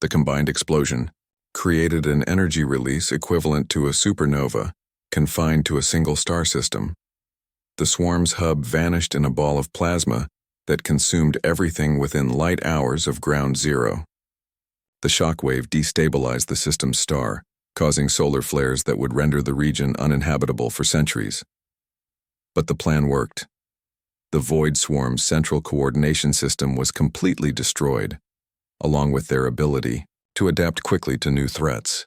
Speaker 1: The combined explosion created an energy release equivalent to a supernova confined to a single star system. The swarm's hub vanished in a ball of plasma that consumed everything within light hours of ground zero. The shockwave destabilized the system's star, causing solar flares that would render the region uninhabitable for centuries. But the plan worked. The Void Swarm's central coordination system was completely destroyed, along with their ability to adapt quickly to new threats.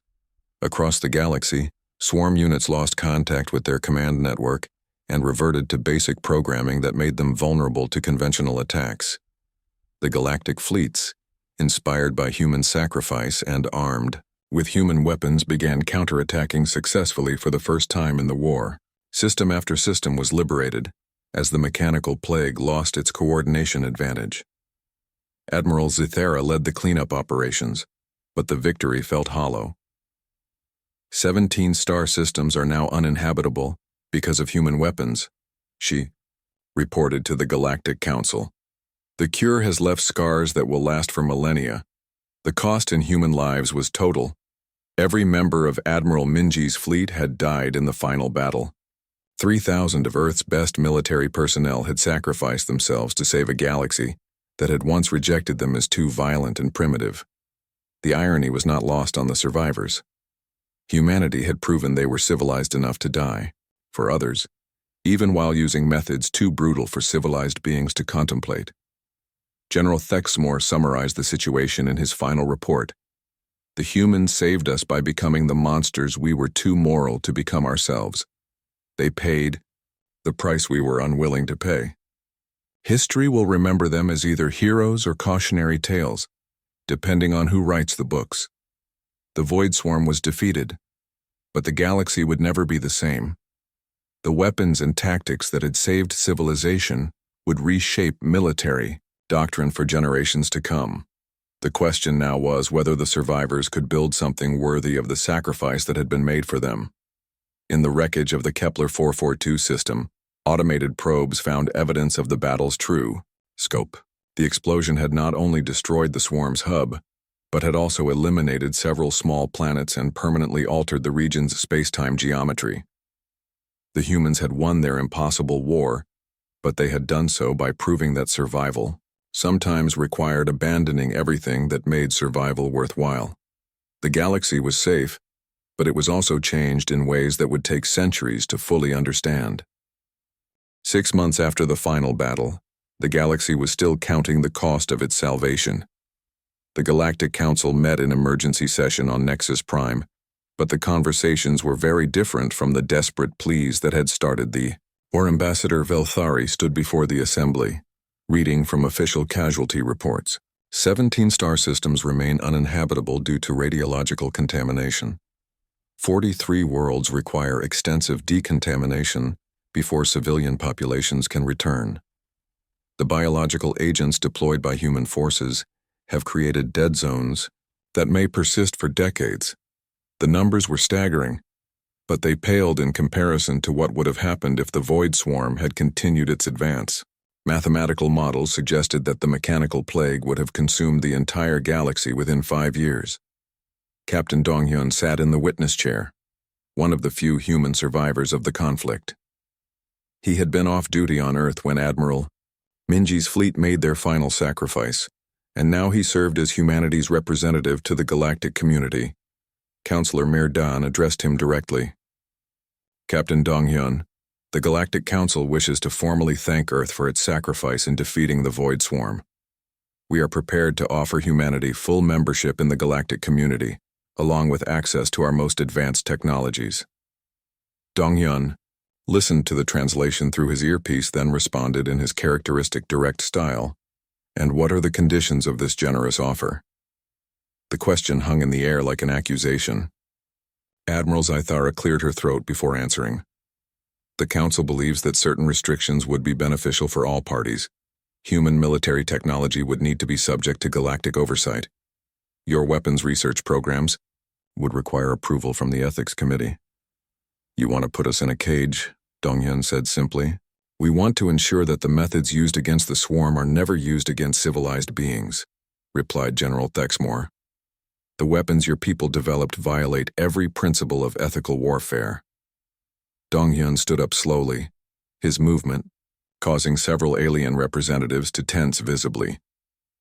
Speaker 1: Across the galaxy, Swarm units lost contact with their command network and reverted to basic programming that made them vulnerable to conventional attacks. The galactic fleets, inspired by human sacrifice and armed with human weapons, began counterattacking successfully for the first time in the war. System after system was liberated, as the mechanical plague lost its coordination advantage. Admiral Zithera led the cleanup operations, but the victory felt hollow. 17 star systems are now uninhabitable because of human weapons, she reported to the Galactic Council. The cure has left scars that will last for millennia. The cost in human lives was total. Every member of Admiral Minji's fleet had died in the final battle. 3,000 of Earth's best military personnel had sacrificed themselves to save a galaxy that had once rejected them as too violent and primitive. The irony was not lost on the survivors. Humanity had proven they were civilized enough to die. For others, even while using methods too brutal for civilized beings to contemplate. General Thexmore summarized the situation in his final report. The humans saved us by becoming the monsters we were too moral to become ourselves. They paid the price we were unwilling to pay. History will remember them as either heroes or cautionary tales, depending on who writes the books. The Void Swarm was defeated, but the galaxy would never be the same. The weapons and tactics that had saved civilization would reshape military doctrine for generations to come. The question now was whether the survivors could build something worthy of the sacrifice that had been made for them. In the wreckage of the Kepler 442 system, automated probes found evidence of the battle's true scope. The explosion had not only destroyed the swarm's hub, but had also eliminated several small planets and permanently altered the region's space-time geometry. The humans had won their impossible war, but they had done so by proving that survival sometimes required abandoning everything that made survival worthwhile. The galaxy was safe, but it was also changed in ways that would take centuries to fully understand. 6 months after the final battle, the galaxy was still counting the cost of its salvation. The Galactic Council met in emergency session on Nexus Prime, but the conversations were very different from the desperate pleas that had started the war. Ambassador Velthari stood before the assembly, reading from official casualty reports. 17 star systems remain uninhabitable due to radiological contamination. 43 worlds require extensive decontamination before civilian populations can return. The biological agents deployed by human forces have created dead zones that may persist for decades. The numbers were staggering, but they paled in comparison to what would have happened if the Void Swarm had continued its advance. Mathematical models suggested that the mechanical plague would have consumed the entire galaxy within 5 years. Captain Donghyun sat in the witness chair, one of the few human survivors of the conflict. He had been off duty on Earth when Admiral Minji's fleet made their final sacrifice, and now he served as humanity's representative to the galactic community. Counselor Mirdan addressed him directly. Captain Donghyun, the Galactic Council wishes to formally thank Earth for its sacrifice in defeating the Void Swarm. We are prepared to offer humanity full membership in the galactic community, along with access to our most advanced technologies. Donghyun listened to the translation through his earpiece, then responded in his characteristic direct style. And what are the conditions of this generous offer? The question hung in the air like an accusation. Admiral Zythara cleared her throat before answering. The Council believes that certain restrictions would be beneficial for all parties. Human military technology would need to be subject to galactic oversight. Your weapons research programs would require approval from the Ethics Committee. You want to put us in a cage, Donghyun said simply. We want to ensure that the methods used against the swarm are never used against civilized beings, replied General Thexmore. The weapons your people developed violate every principle of ethical warfare. Donghyun stood up slowly, his movement causing several alien representatives to tense visibly.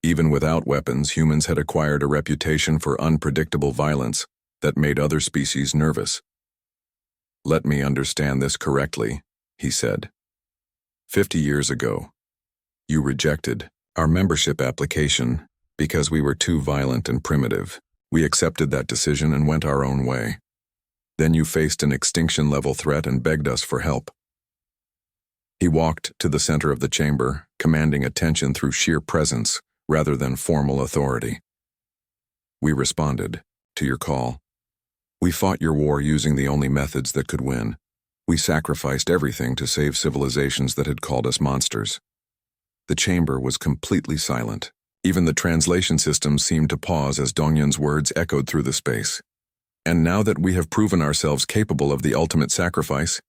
Speaker 1: Even without weapons, humans had acquired a reputation for unpredictable violence that made other species nervous. Let me understand this correctly, he said. 50 years ago, you rejected our membership application because we were too violent and primitive. We accepted that decision and went our own way. Then you faced an extinction-level threat and begged us for help. He walked to the center of the chamber, commanding attention through sheer presence rather than formal authority. We responded to your call. We fought your war using the only methods that could win. We sacrificed everything to save civilizations that had called us monsters. The chamber was completely silent. Even the translation system seemed to pause as Dongyun's words echoed through the space. And now that we have proven ourselves capable of the ultimate sacrifice,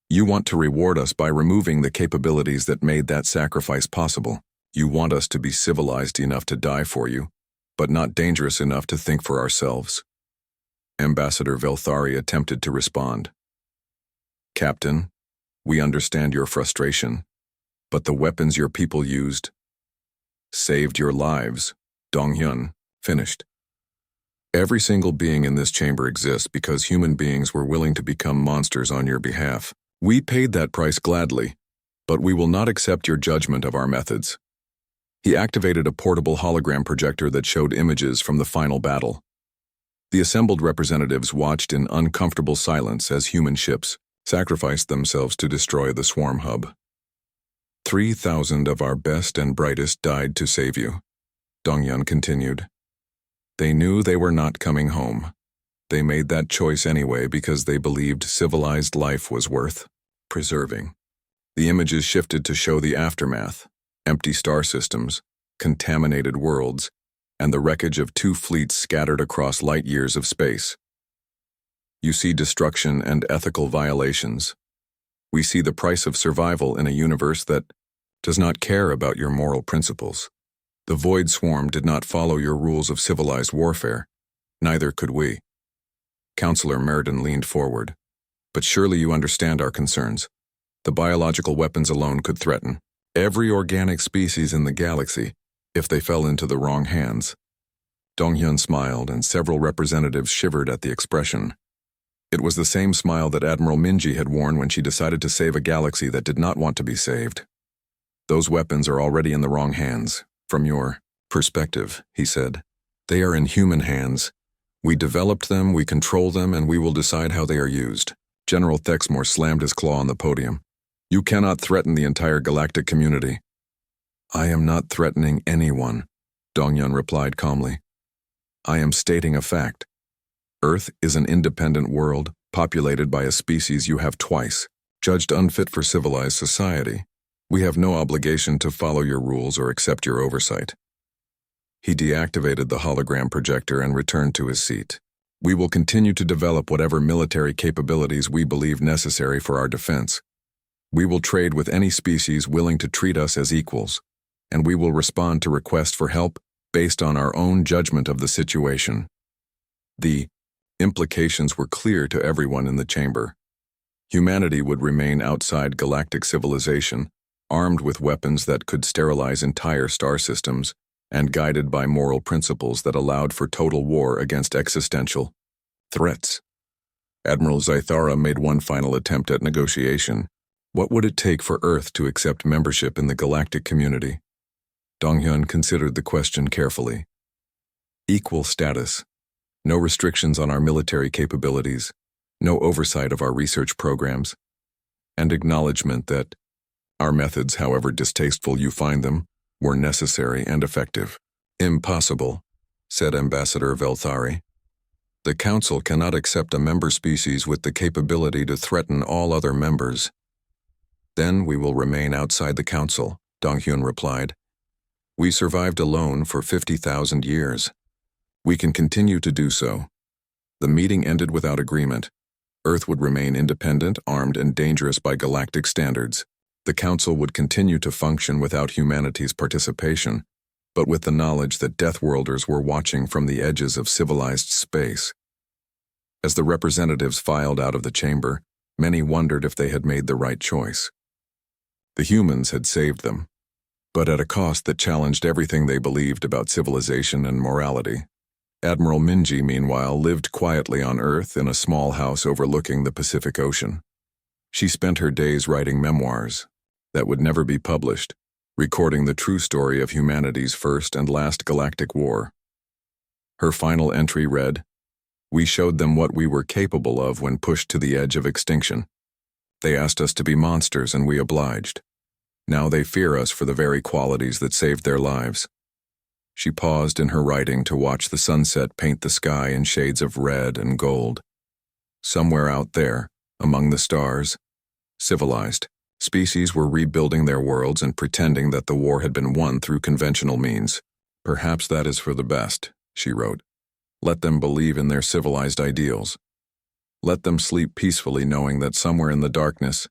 Speaker 1: you want to reward us by removing the capabilities that made that sacrifice possible. You want us to be civilized enough to die for you, but not dangerous enough to think for ourselves. Ambassador Velthari attempted to respond. Captain, we understand your frustration, but the weapons your people used saved your lives, Dongyun finished. Every single being in this chamber exists because human beings were willing to become monsters on your behalf. We paid that price gladly, but we will not accept your judgment of our methods. He activated a portable hologram projector that showed images from the final battle. The assembled representatives watched in uncomfortable silence as human ships sacrificed themselves to destroy the swarm hub. 3,000 of our best and brightest died to save you, Dongyun continued. They knew they were not coming home. They made that choice anyway because they believed civilized life was worth preserving. The images shifted to show the aftermath, empty star systems, contaminated worlds, and the wreckage of 2 fleets scattered across light years of space. You see destruction and ethical violations. We see the price of survival in a universe that does not care about your moral principles. The Void Swarm did not follow your rules of civilized warfare. Neither could we. Counselor Meriden leaned forward. But surely you understand our concerns. The biological weapons alone could threaten every organic species in the galaxy if they fell into the wrong hands. Dongyun smiled, and several representatives shivered at the expression. It was the same smile that Admiral Minji had worn when she decided to save a galaxy that did not want to be saved. Those weapons are already in the wrong hands. From your perspective, he said. They are in human hands. We developed them, we control them, and we will decide how they are used. General Thexmore slammed his claw on the podium. You cannot threaten the entire galactic community. I am not threatening anyone, Dongyun replied calmly. I am stating a fact. Earth is an independent world, populated by a species you have twice, judged unfit for civilized society. We have no obligation to follow your rules or accept your oversight. He deactivated the hologram projector and returned to his seat. We will continue to develop whatever military capabilities we believe necessary for our defense. We will trade with any species willing to treat us as equals, and we will respond to requests for help based on our own judgment of the situation. The implications were clear to everyone in the chamber. Humanity would remain outside galactic civilization, armed with weapons that could sterilize entire star systems, and guided by moral principles that allowed for total war against existential threats. Admiral Zythara made one final attempt at negotiation. What would it take for Earth to accept membership in the galactic community? Dongyun considered the question carefully. Equal status. No restrictions on our military capabilities, no oversight of our research programs, and acknowledgement that our methods, however distasteful you find them, were necessary and effective. Impossible, said Ambassador Velthari. The Council cannot accept a member species with the capability to threaten all other members. Then we will remain outside the Council, Dongyun replied. We survived alone for 50,000 years. We can continue to do so. The meeting ended without agreement. Earth would remain independent, armed, and dangerous by galactic standards. The Council would continue to function without humanity's participation, but with the knowledge that Deathworlders were watching from the edges of civilized space. As the representatives filed out of the chamber, many wondered if they had made the right choice. The humans had saved them, but at a cost that challenged everything they believed about civilization and morality. Admiral Minji, meanwhile, lived quietly on Earth in a small house overlooking the Pacific Ocean. She spent her days writing memoirs that would never be published, recording the true story of humanity's first and last galactic war. Her final entry read, We showed them what we were capable of when pushed to the edge of extinction. They asked us to be monsters, and we obliged. Now they fear us for the very qualities that saved their lives." She paused in her writing to watch the sunset paint the sky in shades of red and gold. Somewhere out there, among the stars, civilized species were rebuilding their worlds and pretending that the war had been won through conventional means. "Perhaps that is for the best," she wrote. "Let them believe in their civilized ideals. Let them sleep peacefully knowing that somewhere in the darkness,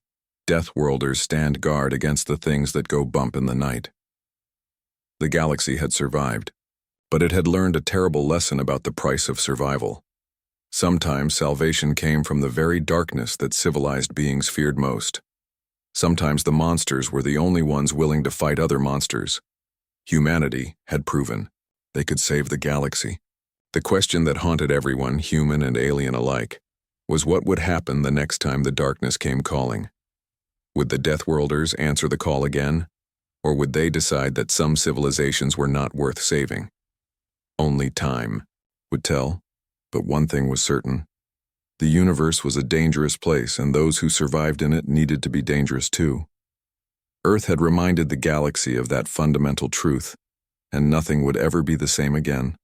Speaker 1: Deathworlders stand guard against the things that go bump in the night." The galaxy had survived, but it had learned a terrible lesson about the price of survival. Sometimes salvation came from the very darkness that civilized beings feared most. Sometimes the monsters were the only ones willing to fight other monsters. Humanity had proven they could save the galaxy. The question that haunted everyone, human and alien alike, was what would happen the next time the darkness came calling. Would the Deathworlders answer the call again, or would they decide that some civilizations were not worth saving? Only time would tell, but one thing was certain. The universe was a dangerous place, and those who survived in it needed to be dangerous too. Earth had reminded the galaxy of that fundamental truth, and nothing would ever be the same again.